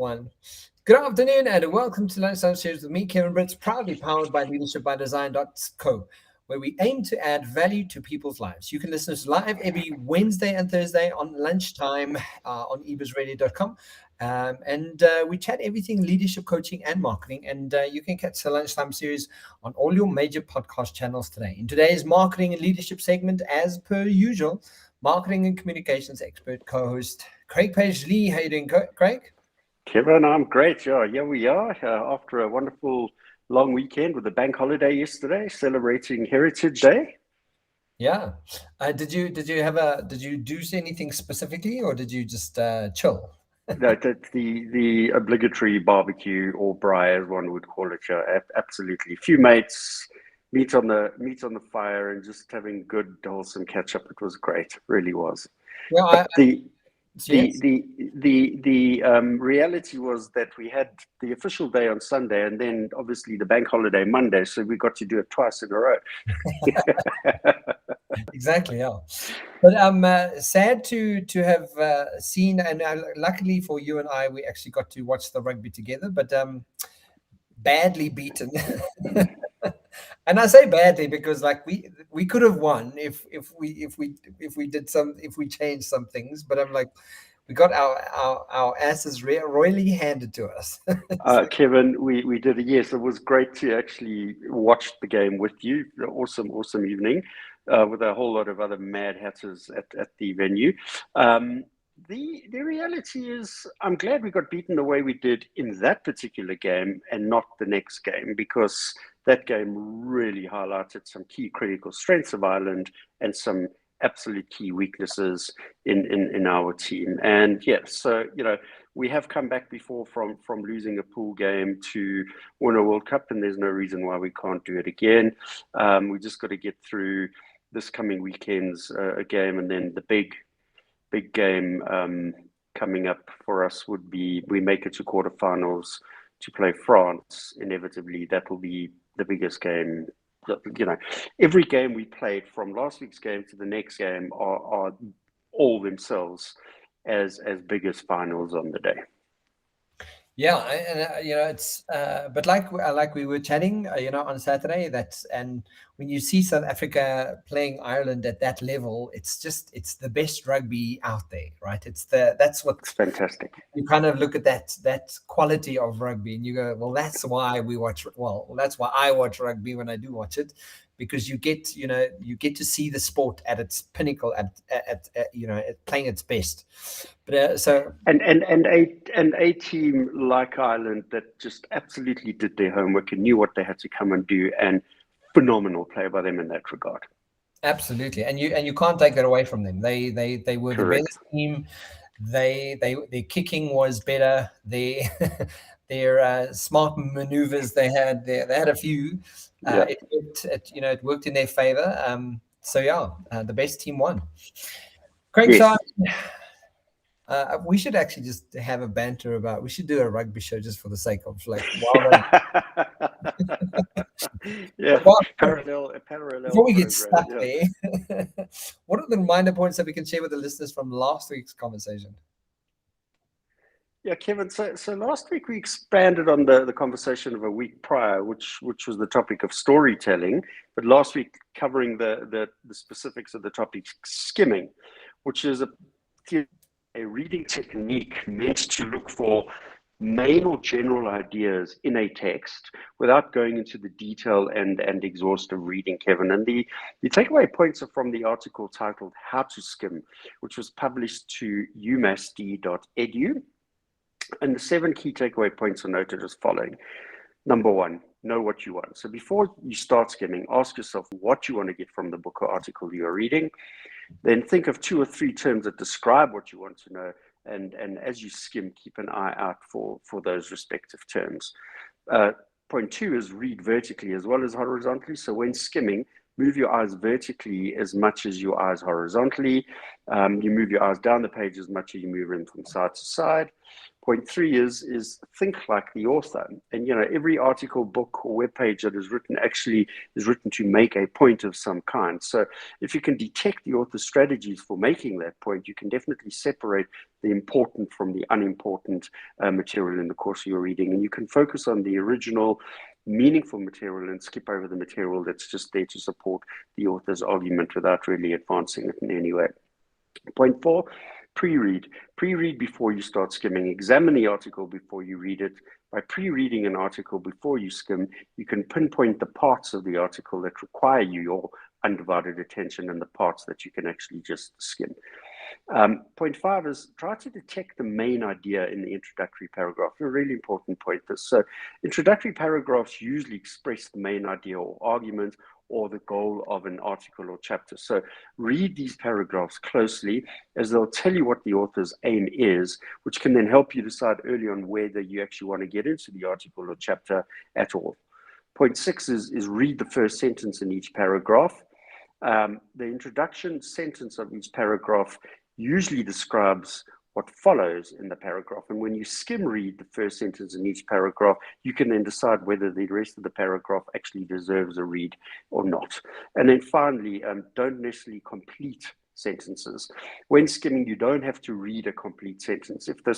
one. Good afternoon and welcome to Lunchtime Series with me, Kevin Britz, proudly powered by leadershipbydesign.co, where we aim to add value to people's lives. You can listen to us live every Wednesday and Thursday on Lunchtime on ebizradio.com. And we chat everything leadership, coaching, and marketing. And you can catch the Lunchtime Series on all your major podcast channels today. In today's marketing and leadership segment, as per usual, marketing and communications expert co-host Craig Page-Lee. How you doing, Craig? Kevin, I'm great. Yeah, here we are after a wonderful long weekend with the bank holiday yesterday, celebrating Heritage Day. Yeah. Did you do anything specifically, or did you just chill? No, the obligatory barbecue or braai, as one would call it. Yeah, absolutely. A few mates, meat on the fire, and just having good wholesome catch up. It was great. It really was. Yeah. The reality was that we had the official day on Sunday and then obviously the bank holiday Monday, so we got to do it twice in a row. Exactly, yeah. But I'm sad to have seen, and luckily for you and I, we actually got to watch the rugby together, but badly beaten. And I say badly because like we could have won if we changed some things, but I'm like, we got our asses royally handed to us. Kevin, we did. Yes, it was great to actually watch the game with you. Awesome evening with a whole lot of other mad hatters at the venue. The reality is, I'm glad we got beaten the way we did in that particular game and not the next game, because that game really highlighted some key critical strengths of Ireland and some absolute key weaknesses in our team. And yes, so we have come back before from losing a pool game to win a World Cup, and there's no reason why we can't do it again. We just got to get through this coming weekend's game, and then the big game coming up for us would be, we make it to quarterfinals to play France. Inevitably, that will be the biggest game. Every game we played from last week's game to the next game are all themselves as big as finals on the day. Yeah, and it's but like we were chatting, on Saturday. And when you see South Africa playing Ireland at that level, it's the best rugby out there, right? It's fantastic. You kind of look at that quality of rugby, and you go, well, that's why we watch. Well, that's why I watch rugby when I do watch it, because you get to see the sport at its pinnacle, at playing its best. But so and a team like Ireland that just absolutely did their homework and knew what they had to come and do, and phenomenal play by them in that regard. Absolutely, and you can't take that away from them. They were Correct. The better team. Their kicking was better. Their smart maneuvers they had a few. It worked in their favor. The best team won. Craig, yes. We should actually just have a banter about. We should do a rugby show just for the sake of like. Yeah, parallel. Before we get stuck there, what are the reminder points that we can share with the listeners from last week's conversation? Yeah, Kevin. So last week we expanded on the conversation of a week prior, which was the topic of storytelling. But last week covering the specifics of the topic skimming, which is a reading technique meant to look for main or general ideas in a text without going into the detail and exhaustive reading, Kevin. And the takeaway points are from the article titled How to Skim, which was published to umasd.edu. And the 7 key takeaway points are noted as following. Number 1, know what you want. So before you start skimming, ask yourself what you want to get from the book or article you're reading. Then think of 2 or 3 terms that describe what you want to know. And as you skim, keep an eye out for those respective terms. Point 2 is read vertically as well as horizontally. So when skimming, move your eyes vertically as much as your eyes horizontally. You move your eyes down the page as much as you move them from side to side. Point 3 is think like the author. And, every article, book, or web page that is written actually is written to make a point of some kind. So if you can detect the author's strategies for making that point, you can definitely separate the important from the unimportant material in the course of your reading. And you can focus on the original, meaningful material and skip over the material that's just there to support the author's argument without really advancing it in any way. Point 4, pre-read. Pre-read before you start skimming. Examine the article before you read it. By pre-reading an article before you skim, you can pinpoint the parts of the article that require your undivided attention and the parts that you can actually just skim. Point 5 is try to detect the main idea in the introductory paragraph. A really important point. So introductory paragraphs usually express the main idea or argument or the goal of an article or chapter. So read these paragraphs closely, as they'll tell you what the author's aim is, which can then help you decide early on whether you actually want to get into the article or chapter at all. Point 6 is read the first sentence in each paragraph. The introduction sentence of each paragraph usually describes what follows in the paragraph. And when you skim read the first sentence in each paragraph, you can then decide whether the rest of the paragraph actually deserves a read or not. And then finally, don't necessarily complete sentences. When skimming, you don't have to read a complete sentence. If the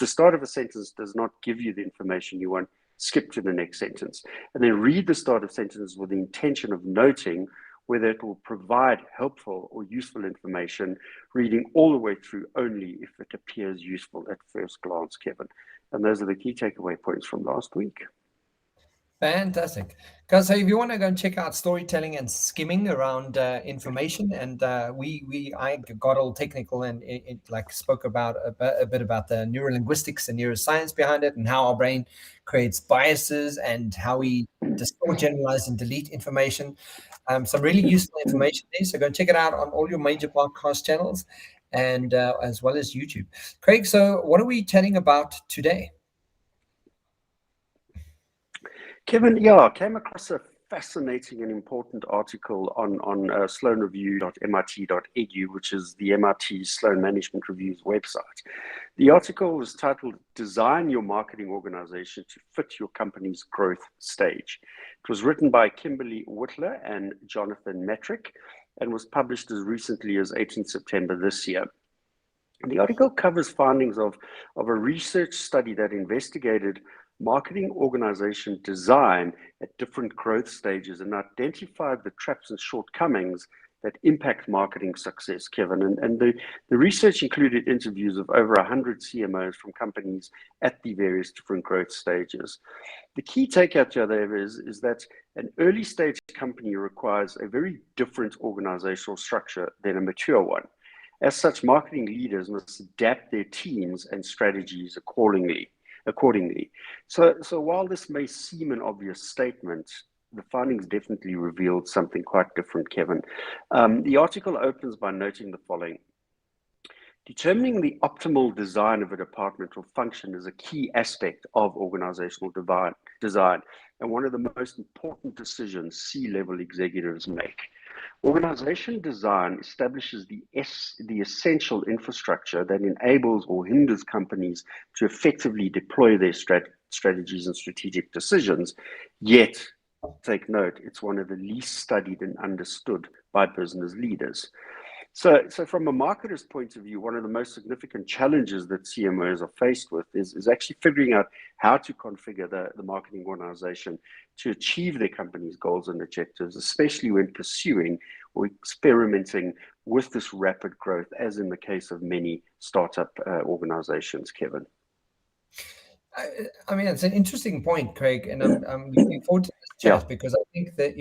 start of a sentence does not give you the information you want, skip to the next sentence. And then read the start of sentences with the intention of noting whether it will provide helpful or useful information, reading all the way through only if it appears useful at first glance, Kevin. And those are the key takeaway points from last week. Fantastic. Guys, so if you want to go and check out storytelling and skimming around information, and I got all technical and it spoke about a bit about the neurolinguistics and neuroscience behind it and how our brain creates biases and how we distort, generalize, and delete information. Some really useful information there. So go and check it out on all your major podcast channels and as well as YouTube. Craig, so what are we chatting about today? Kevin, I came across a fascinating and important article on sloanreview.mit.edu, which is the MIT Sloan Management Review's website. The article was titled, Design Your Marketing Organization to Fit Your Company's Growth Stage. It was written by Kimberly Whitler and Jonathan Metrick and was published as recently as 18 September this year. The article covers findings of a research study that investigated marketing organization design at different growth stages and identified the traps and shortcomings that impact marketing success, Kevin. And the research included interviews of over 100 CMOs from companies at the various different growth stages. The key takeout here is that an early stage company requires a very different organizational structure than a mature one. As such, marketing leaders must adapt their teams and strategies accordingly. So while this may seem an obvious statement, the findings definitely revealed something quite different, Kevin. The article opens by noting the following. Determining the optimal design of a department or function is a key aspect of organizational design and one of the most important decisions C-level executives make. Organization design establishes the essential infrastructure that enables or hinders companies to effectively deploy their strategies and strategic decisions. Yet, take note, it's one of the least studied and understood by business leaders. So from a marketer's point of view, one of the most significant challenges that CMOs are faced with is actually figuring out how to configure the marketing organization to achieve their company's goals and objectives, especially when pursuing or experimenting with this rapid growth, as in the case of many startup organizations, Kevin. I mean, it's an interesting point, Craig, and I'm looking forward to this chat because I think that,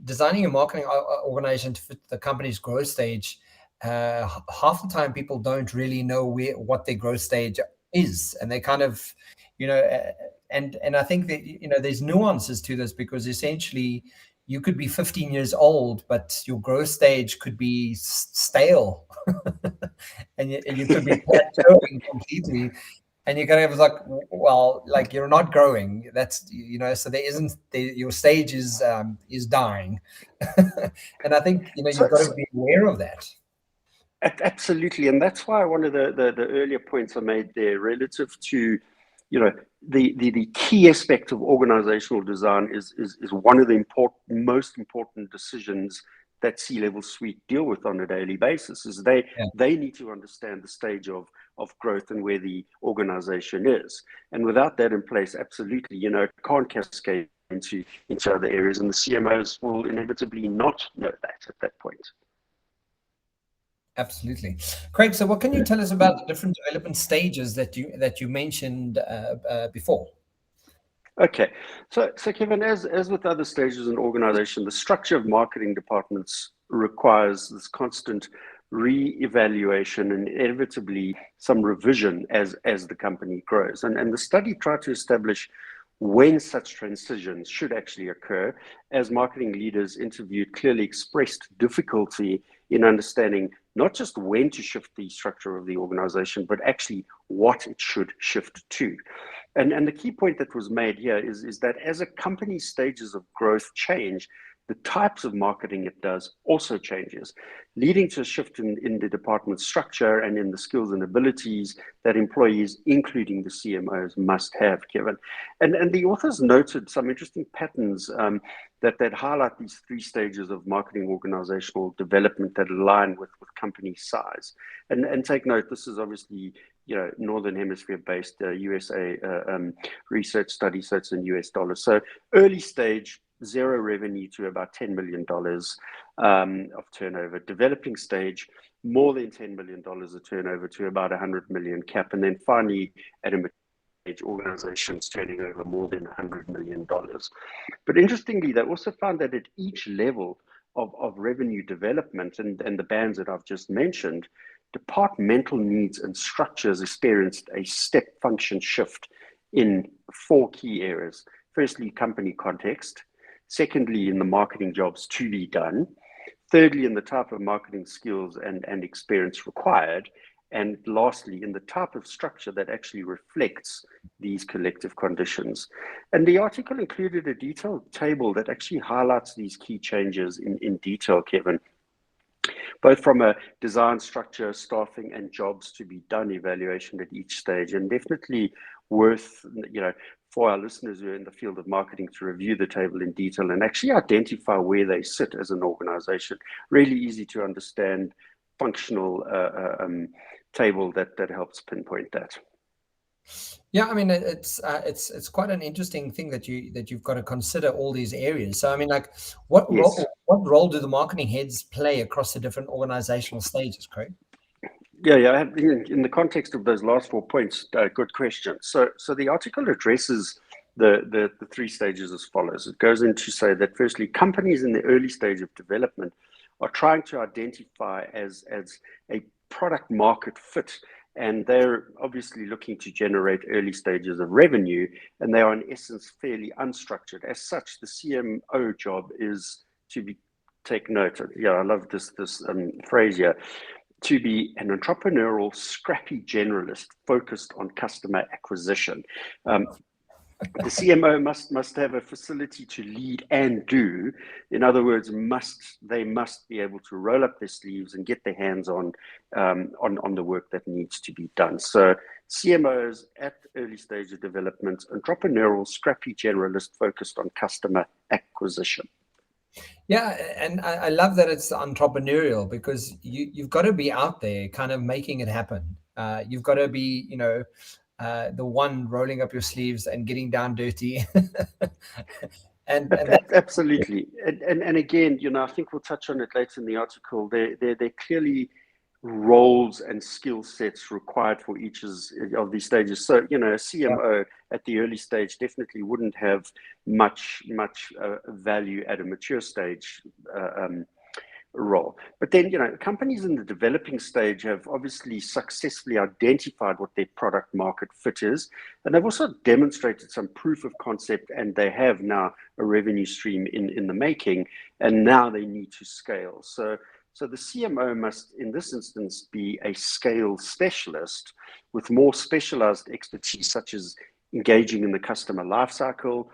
designing a marketing organization to fit the company's growth stage, half the time people don't really know what their growth stage is, and they kind of, and I think that there's nuances to this because essentially you could be 15 years old, but your growth stage could be stale, and you could be plateauing completely. And you're kind of like, well, like you're not growing. That's, so there isn't, your stage is dying. And I think, So, you've got to be aware of that. absolutely, and that's why one of the earlier points I made there, relative to, the key aspect of organizational design is one of the most important decisions that C-level suite deal with on a daily basis. Is they need to understand the stage of growth and where the organization is, and without that in place, absolutely, it can't cascade into other areas, and the CMOs will inevitably not know that at that point. Absolutely. Craig, so what can you tell us about the different development stages that you mentioned before? Okay, so Kevin, as with other stages in organization, the structure of marketing departments requires this constant re-evaluation and inevitably some revision as the company grows. And the study tried to establish when such transitions should actually occur, as marketing leaders interviewed clearly expressed difficulty in understanding not just when to shift the structure of the organization, but actually what it should shift to. And the key point that was made here is that as a company's stages of growth change, the types of marketing it does also changes, leading to a shift in the department structure and in the skills and abilities that employees, including the CMOs, must have, Kevin. And the authors noted some interesting patterns that highlight these three stages of marketing organizational development that align with company size. And take note, this is obviously Northern Hemisphere based USA research study, so it's in US dollars. So early stage, zero revenue to about $10 million of turnover. Developing stage, more than $10 million of turnover to about 100 million cap. And then finally, at a stage, organizations turning over more than $100 million. But interestingly, they also found that at each level of revenue development and the bands that I've just mentioned, departmental needs and structures experienced a step function shift in four key areas. Firstly, company context. Secondly, in the marketing jobs to be done. Thirdly, in the type of marketing skills and experience required. And lastly, in the type of structure that actually reflects these collective conditions. And the article included a detailed table that actually highlights these key changes in detail, Kevin, both from a design, structure, staffing, and jobs to be done evaluation at each stage. And definitely worth, for our listeners who are in the field of marketing to review the table in detail and actually identify where they sit as an organization. Really easy to understand, functional table that helps pinpoint that. Yeah, I mean, it's quite an interesting thing that you've got to consider all these areas. So I mean, like, what role do the marketing heads play across the different organizational stages, Craig? Yeah. In the context of those last 4 points, good question. So the article addresses the three stages as follows. It goes in to say that firstly, companies in the early stage of development are trying to identify as a product market fit, and they're obviously looking to generate early stages of revenue, and they are in essence fairly unstructured. As such, the CMO job is to be, take note. Yeah, I love this phrase here. To be an entrepreneurial, scrappy generalist focused on customer acquisition. The CMO must have a facility to lead and do. In other words, they must be able to roll up their sleeves and get their hands on the work that needs to be done. So CMOs at early stage of development, entrepreneurial, scrappy generalist focused on customer acquisition. Yeah, and I love that it's entrepreneurial, because you've got to be out there kind of making it happen. You've got to be, the one rolling up your sleeves and getting down dirty. and Absolutely. And again, I think we'll touch on it later in the article. They're clearly roles and skill sets required for each of these stages. So, a CMO at the early stage definitely wouldn't have much value at a mature stage role. But then, companies in the developing stage have obviously successfully identified what their product market fit is, and they've also demonstrated some proof of concept, and they have now a revenue stream in the making, and now they need to scale. So So the CMO must, in this instance, be a scale specialist with more specialized expertise, such as engaging in the customer lifecycle,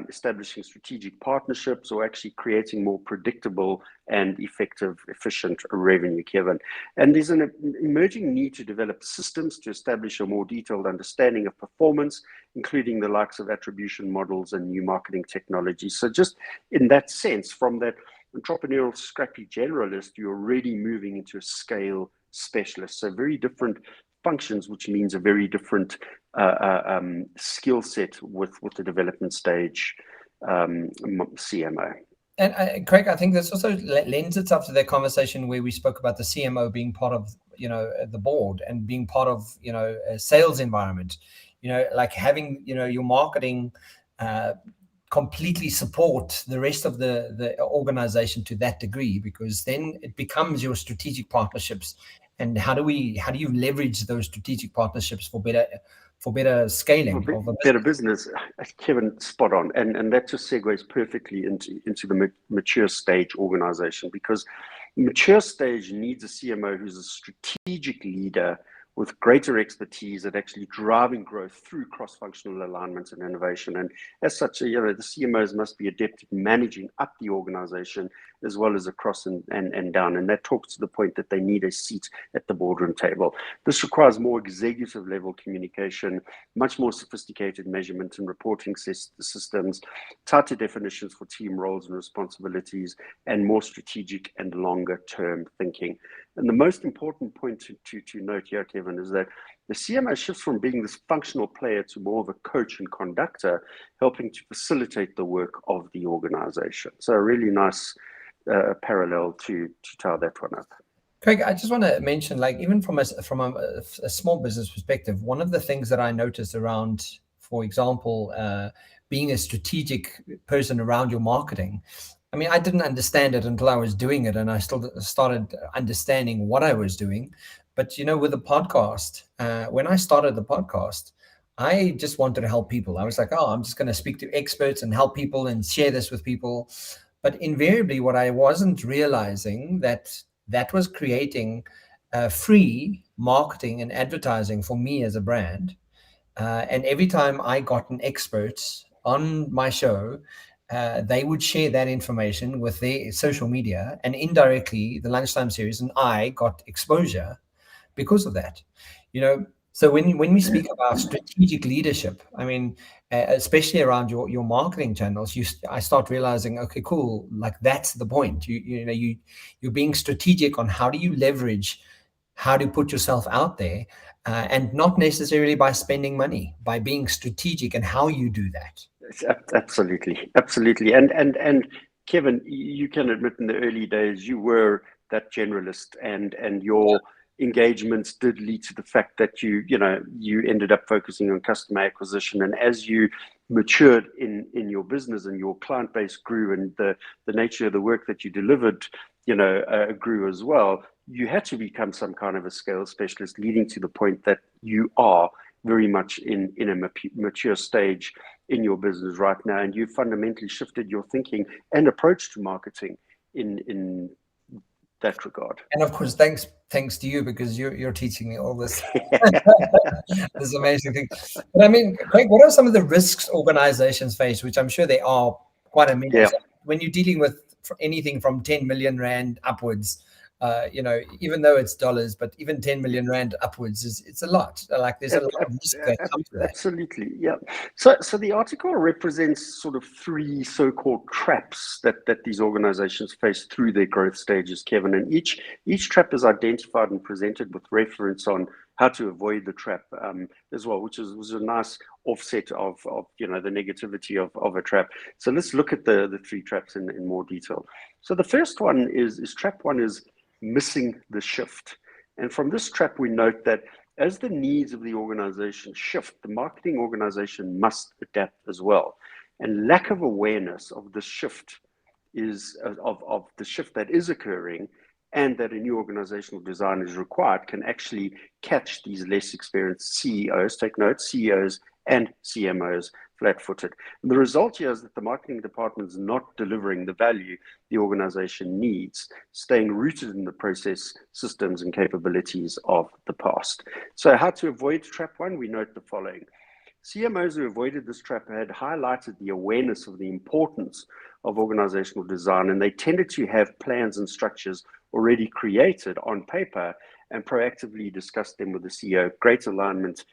establishing strategic partnerships, or actually creating more predictable and effective, efficient revenue, Kevin. And there's an emerging need to develop systems to establish a more detailed understanding of performance, including the likes of attribution models and new marketing technologies. So just in that sense, from that entrepreneurial scrappy generalist, you're already moving into a scale specialist. So very different functions, which means a very different skill set with the development stage CMO. And Craig, I think this also lends itself to that conversation where we spoke about the CMO being part of, the board and being part of, a sales environment, like having, your marketing completely support the rest of the organization to that degree, because then it becomes your strategic partnerships. And how do you leverage those strategic partnerships for better scaling of a better business? Kevin, spot on, and that just segues perfectly into the mature stage organization, because mature stage needs a CMO who's a strategic leader with greater expertise at actually driving growth through cross-functional alignment and innovation. And as such, the CMOs must be adept at managing up the organization as well as across and down. And that talks to the point that they need a seat at the boardroom table. This requires more executive level communication, much more sophisticated measurement and reporting systems, tighter definitions for team roles and responsibilities, and more strategic and longer term thinking. And the most important point to note here, Kevin, is that the CMO shifts from being this functional player to more of a coach and conductor, helping to facilitate the work of the organization. So a really nice parallel to tie that one up. Craig, I just want to mention, like, even from a small business perspective, one of the things that I noticed around, for example, being a strategic person around your marketing. I mean, I didn't understand it until I was doing it, and I still started understanding what I was doing. But, with the podcast, when I started the podcast, I just wanted to help people. I was like, I'm just going to speak to experts and help people and share this with people. But invariably, what I wasn't realizing that was creating free marketing and advertising for me as a brand. And every time I got an expert on my show, they would share that information with their social media, and indirectly the Lunchtime series and I got exposure because of that. So when we speak about strategic leadership, I mean, especially around your marketing channels, I start realizing, okay, cool, like that's the point. You're being strategic on how do you leverage, how to put yourself out there, and not necessarily by spending money, by being strategic and how you do that. Absolutely. And Kevin, you can admit in the early days you were that generalist, and your engagements did lead to the fact that you ended up focusing on customer acquisition. And as you matured in your business and your client base grew, and the nature of the work that you delivered grew as well, you had to become some kind of a scale specialist, leading to the point that you are very much in a mature stage in your business right now, and you fundamentally shifted your thinking and approach to marketing in that regard. And of course, thanks to you, because you're teaching me all this this amazing thing. But I mean, Craig, what are some of the risks organizations face, which I'm sure they are quite immense, when you're dealing with anything from 10 million Rand upwards? Even though it's dollars, but even 10 million Rand upwards it's a lot. Like there's a lot of risk that comes to that. Absolutely, yeah. So the article represents sort of three so-called traps that these organizations face through their growth stages, Kevin. And each trap is identified and presented with reference on how to avoid the trap as well, which was a nice offset of the negativity of a trap. So let's look at the three traps in more detail. So the first one is trap one is missing the shift. And from this trap, we note that as the needs of the organization shift, the marketing organization must adapt as well. And lack of awareness of the shift of the shift that is occurring and that a new organizational design is required can actually catch these less experienced CEOs, take note, CEOs and CMOs flat-footed. And the result here is that the marketing department is not delivering the value the organization needs, staying rooted in the process, systems, and capabilities of the past. So how to avoid trap one? We note the following. CMOs who avoided this trap had highlighted the awareness of the importance of organizational design, and they tended to have plans and structures already created on paper and proactively discussed them with the CEO. Great alignment,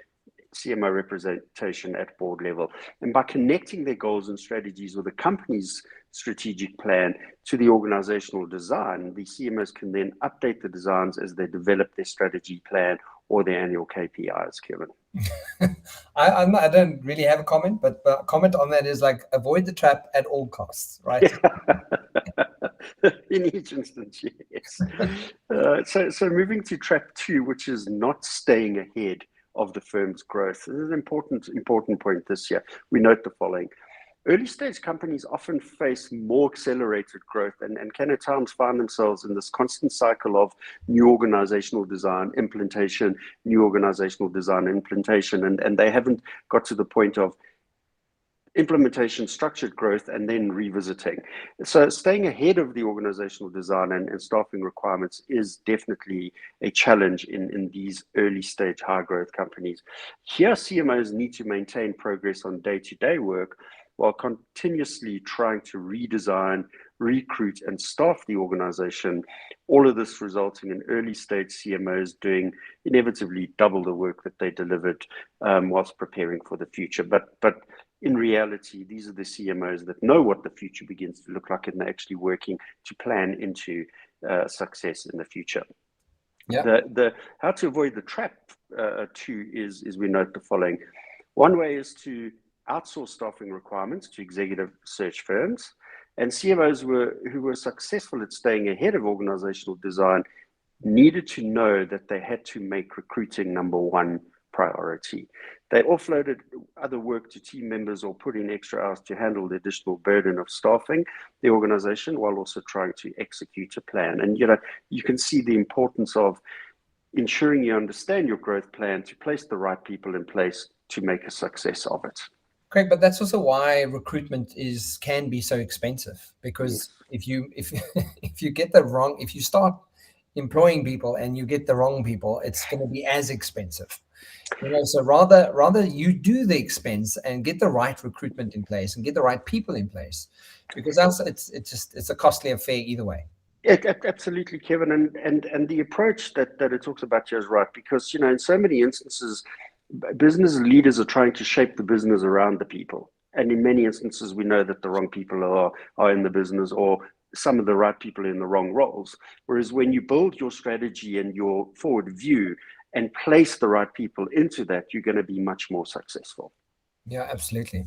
CMO representation at board level. And by connecting their goals and strategies with the company's strategic plan to the organizational design, the CMOs can then update the designs as they develop their strategy plan or their annual KPIs, Kevin. I don't really have a comment, but the comment on that is like, avoid the trap at all costs, right? In each instance, yes. So moving to trap two, which is not staying ahead of the firm's growth. This is an important point this year. We note the following. Early stage companies often face more accelerated growth and can at times find themselves in this constant cycle of new organizational design implementation, and they haven't got to the point of implementation, structured growth, and then revisiting. So staying ahead of the organizational design and staffing requirements is definitely a challenge in these early stage high growth companies. Here, CMOs need to maintain progress on day-to-day work while continuously trying to redesign, recruit, and staff the organization. All of this resulting in early stage CMOs doing inevitably double the work that they delivered whilst preparing for the future. But in reality, these are the CMOs that know what the future begins to look like, and they're actually working to plan into success in the future. Yeah. The how to avoid the trap two is we note the following. One way is to outsource staffing requirements to executive search firms, and CMOs who were successful at staying ahead of organizational design needed to know that they had to make recruiting number one priority. They offloaded other work to team members or put in extra hours to handle the additional burden of staffing the organization while also trying to execute a plan. And you can see the importance of ensuring you understand your growth plan to place the right people in place to make a success of it. Craig, but that's also why recruitment can be so expensive, because if you if you start employing people and you get the wrong people, it's going to be as expensive. So rather you do the expense and get the right recruitment in place and get the right people in place, because else it's a costly affair either way. Absolutely, Kevin, and the approach that it talks about here is right, because in so many instances, business leaders are trying to shape the business around the people, and in many instances, we know that the wrong people are in the business, or some of the right people in the wrong roles. Whereas when you build your strategy and your forward view and place the right people into that, you're going to be much more successful. Yeah, absolutely.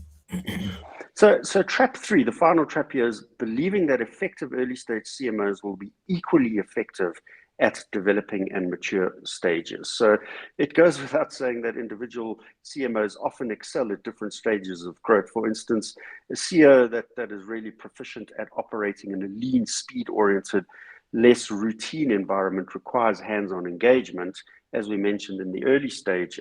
So trap three, the final trap here, is believing that effective early stage CMOs will be equally effective at developing and mature stages. So it goes without saying that individual CMOs often excel at different stages of growth. For instance, a CEO that is really proficient at operating in a lean, speed-oriented, less routine environment requires hands-on engagement, as we mentioned in the early stage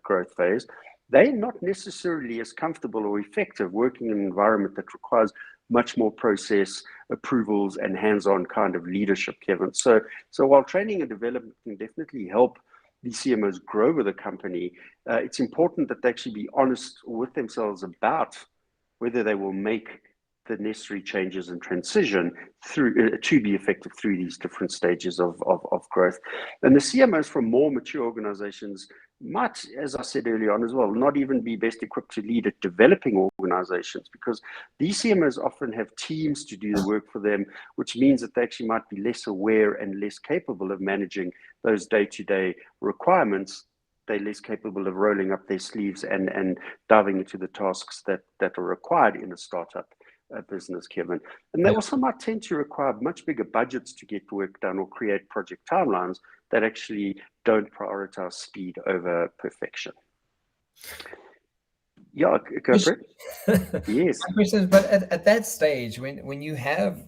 growth phase. They're not necessarily as comfortable or effective working in an environment that requires much more process, approvals, and hands-on kind of leadership, Kevin. So while training and development can definitely help the CMOs grow with a company, it's important that they actually be honest with themselves about whether they will make the necessary changes and transition through to be effective through these different stages of growth. And the CMOs from more mature organizations might, as I said earlier on as well, not even be best equipped to lead at developing organizations, because these CMOs often have teams to do the work for them, which means that they actually might be less aware and less capable of managing those day-to-day requirements. They're less capable of rolling up their sleeves and diving into the tasks that are required in a startup business, Kevin. And they also might tend to require much bigger budgets to get work done or create project timelines that actually don't prioritize speed over perfection. Yeah, go for it. Yes. My question is, but at that stage, when you have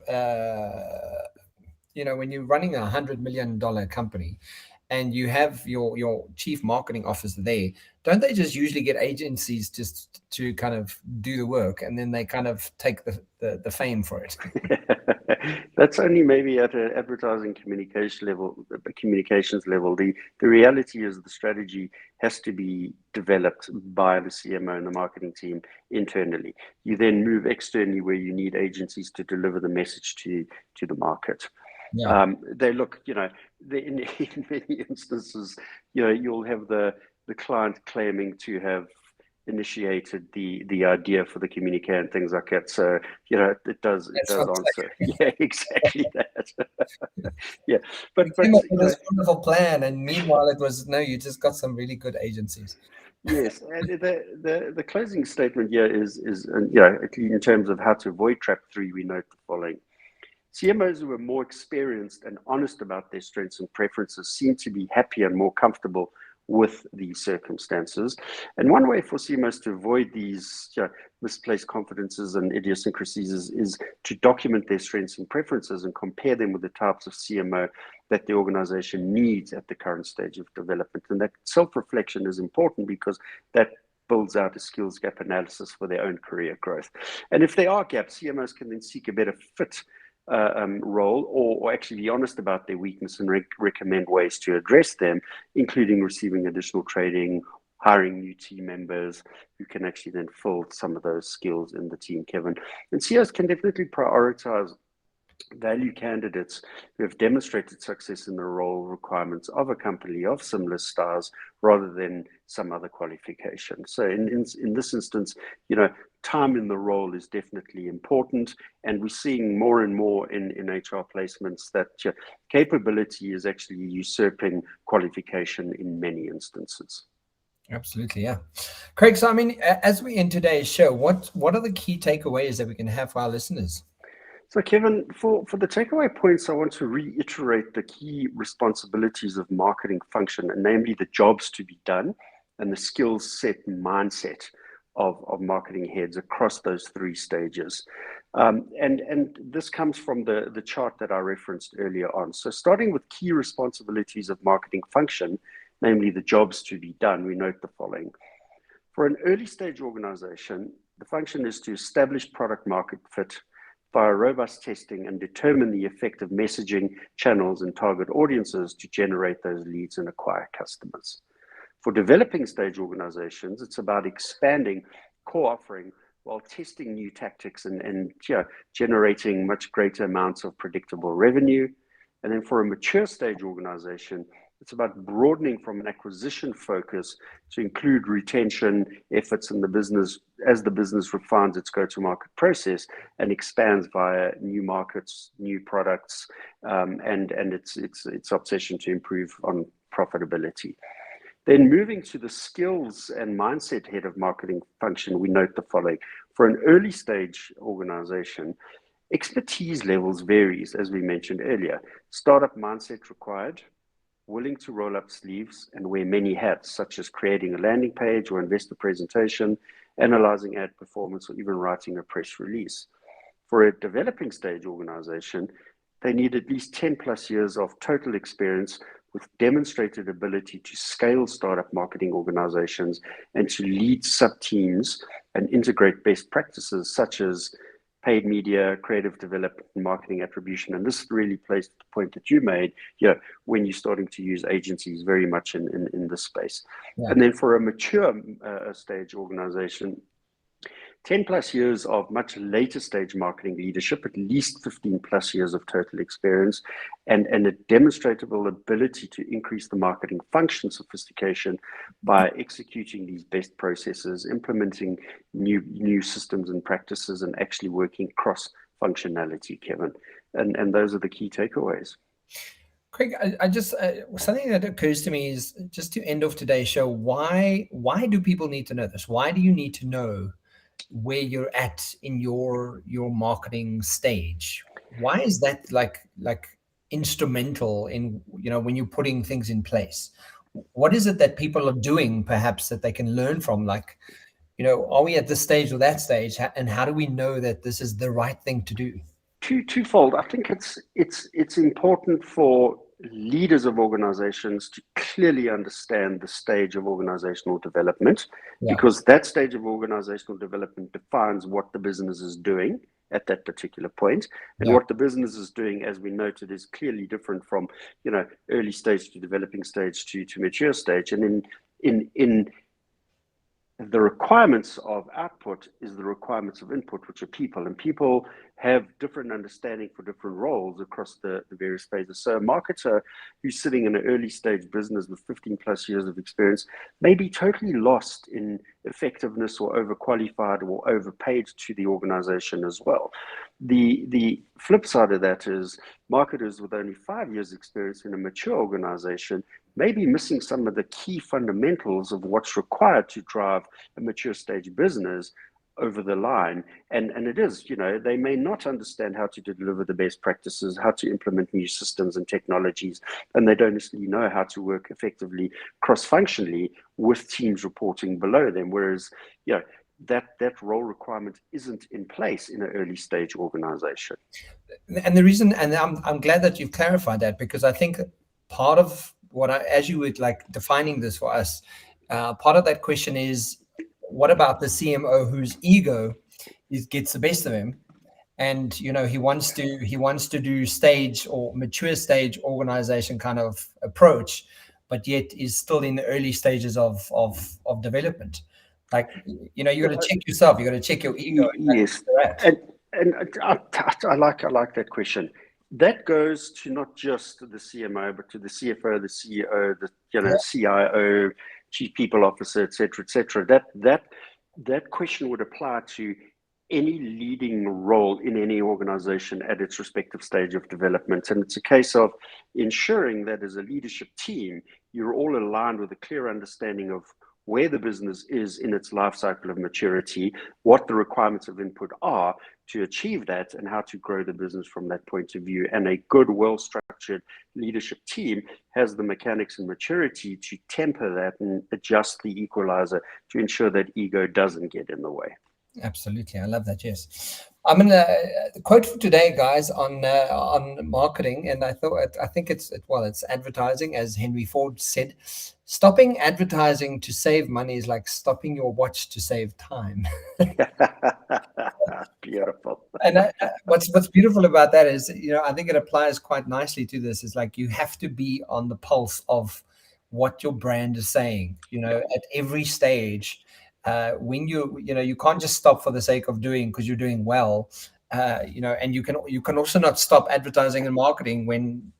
when you're running $100 million company and you have your chief marketing officer there, don't they just usually get agencies just to kind of do the work, and then they kind of take the fame for it? That's only maybe at an advertising communications level. The reality is the strategy has to be developed by the CMO and the marketing team internally. You then move externally where you need agencies to deliver the message to the market. Yeah. They look, in many instances, you'll have the client claiming to have initiated the idea for the communique and things like that. So it does answer. Yeah, exactly that. Yeah, but came up with this wonderful plan, and meanwhile it was, no, you just got some really good agencies. Yes, and the closing statement here is in terms of how to avoid trap 3, we note the following. CMOs who are more experienced and honest about their strengths and preferences seem to be happier and more comfortable with these circumstances. And one way for CMOs to avoid these misplaced confidences and idiosyncrasies is to document their strengths and preferences and compare them with the types of CMO that the organization needs at the current stage of development. And that self-reflection is important because that builds out a skills gap analysis for their own career growth. And if there are gaps, CMOs can then seek a better fit role, or actually be honest about their weakness and recommend ways to address them, including receiving additional training, hiring new team members who can actually then fill some of those skills in the team, Kevin. And CEOs can definitely prioritize value candidates who have demonstrated success in the role requirements of a company of similar stars rather than some other qualification. So in this instance, time in the role is definitely important, and we're seeing more and more in HR placements that capability is actually usurping qualification in many instances. Absolutely, yeah. Craig, so I mean, as we end today's show, what are the key takeaways that we can have for our listeners? So, Kevin, for the takeaway points, I want to reiterate the key responsibilities of marketing function, and namely the jobs to be done and the skills set and mindset of marketing heads across those 3 stages. And this comes from the chart that I referenced earlier on. So starting with key responsibilities of marketing function, namely the jobs to be done, we note the following. For an early stage organization, the function is to establish product market fit via robust testing and determine the effective messaging channels and target audiences to generate those leads and acquire customers. For developing stage organizations, it's about expanding core offering while testing new tactics and generating much greater amounts of predictable revenue. And then for a mature stage organization, it's about broadening from an acquisition focus to include retention efforts in the business as the business refines its go-to-market process and expands via new markets, new products, and its obsession to improve on profitability. Then moving to the skills and mindset head of marketing function, we note the following. For an early stage organization, expertise levels varies, as we mentioned earlier. Startup mindset required, willing to roll up sleeves and wear many hats, such as creating a landing page or investor presentation, analyzing ad performance, or even writing a press release. For a developing stage organization, they need at least 10 plus years of total experience with demonstrated ability to scale startup marketing organizations and to lead sub-teams and integrate best practices such as paid media, creative development, and marketing attribution. And this really plays the point that you made, when you're starting to use agencies very much in this space. Yeah. And then for a mature stage organization, 10 plus years of much later stage marketing leadership, at least 15 plus years of total experience, and a demonstrable ability to increase the marketing function sophistication by executing these best processes, implementing new systems and practices, and actually working cross functionality, Kevin. And those are the key takeaways. Craig, I just something that occurs to me is, just to end off today's show, why do people need to know this? Why do you need to know where you're at in your marketing stage? Why is that like instrumental in, when you're putting things in place? What is it that people are doing perhaps that they can learn from? Like, are we at this stage or that stage, and how do we know that this is the right thing to do? Twofold. I think it's important for leaders of organizations to clearly understand the stage of organizational development, because that stage of organizational development defines what the business is doing at that particular point. And what the business is doing, as we noted, is clearly different from, early stage to developing stage to mature stage. And in the requirements of output is the requirements of input, which are people, and people have different understanding for different roles across the various phases. So a marketer who's sitting in an early stage business with 15 plus years of experience may be totally lost in effectiveness or overqualified or overpaid to the organization as well. The flip side of that is marketers with only 5 years experience in a mature organization may be missing some of the key fundamentals of what's required to drive a mature stage business over the line. And it is, they may not understand how to deliver the best practices, how to implement new systems and technologies, and they don't necessarily know how to work effectively cross-functionally with teams reporting below them. Whereas, that role requirement isn't in place in an early stage organization. And the reason, and I'm glad that you've clarified that, because I think part of what as you were like defining this for us, part of that question is, what about the CMO whose ego gets the best of him, and he wants to do stage or mature stage organization kind of approach, but yet is still in the early stages of development. Like, you got to check yourself, you got to check your ego. Yes, and I like that question. That goes to not just the CMO, but to the CFO, the CEO, the CIO, Chief People Officer, et cetera. That question would apply to any leading role in any organization at its respective stage of development. And it's a case of ensuring that as a leadership team, you're all aligned with a clear understanding of where the business is in its life cycle of maturity, what the requirements of input are to achieve that, and how to grow the business from that point of view. And a good, well-structured leadership team has the mechanics and maturity to temper that and adjust the equalizer to ensure that ego doesn't get in the way. Absolutely. I love that. Yes. I'm going to quote for today, guys, on marketing. And I think it's advertising, as Henry Ford said. Stopping advertising to save money is like stopping your watch to save time. Beautiful. And what's beautiful about that is, I think it applies quite nicely to this. Is like, you have to be on the pulse of what your brand is saying, at every stage. When you can't just stop for the sake of doing because you're doing well, and you can also not stop advertising and marketing when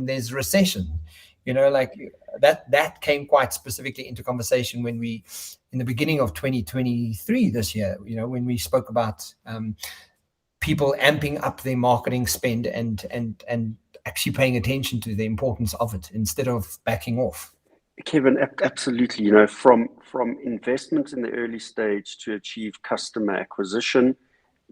there's recession, like that came quite specifically into conversation when we, in the beginning of 2023 this year, when we spoke about people amping up their marketing spend and actually paying attention to the importance of it instead of backing off. Kevin, absolutely. From investment in the early stage to achieve customer acquisition,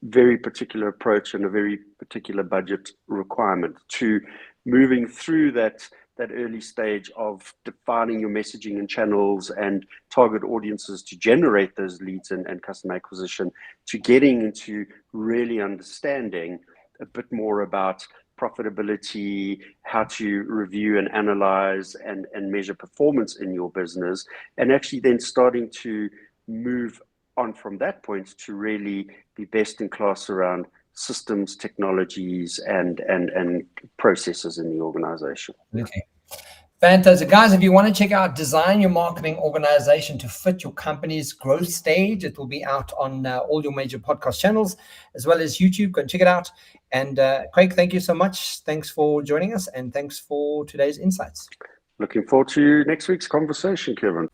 very particular approach and a very particular budget requirement, to moving through that early stage of defining your messaging and channels and target audiences to generate those leads and customer acquisition, to getting into really understanding a bit more about profitability, how to review and analyze and measure performance in your business, and actually then starting to move on from that point to really be best in class around systems, technologies, and processes in the organization. Okay. Fantastic. Guys, if you want to check out Design Your Marketing Organization to Fit Your Company's Growth Stage, it will be out on all your major podcast channels, as well as YouTube. Go and check it out. And Craig, thank you so much. Thanks for joining us, and thanks for today's insights. Looking forward to next week's conversation, Kevin.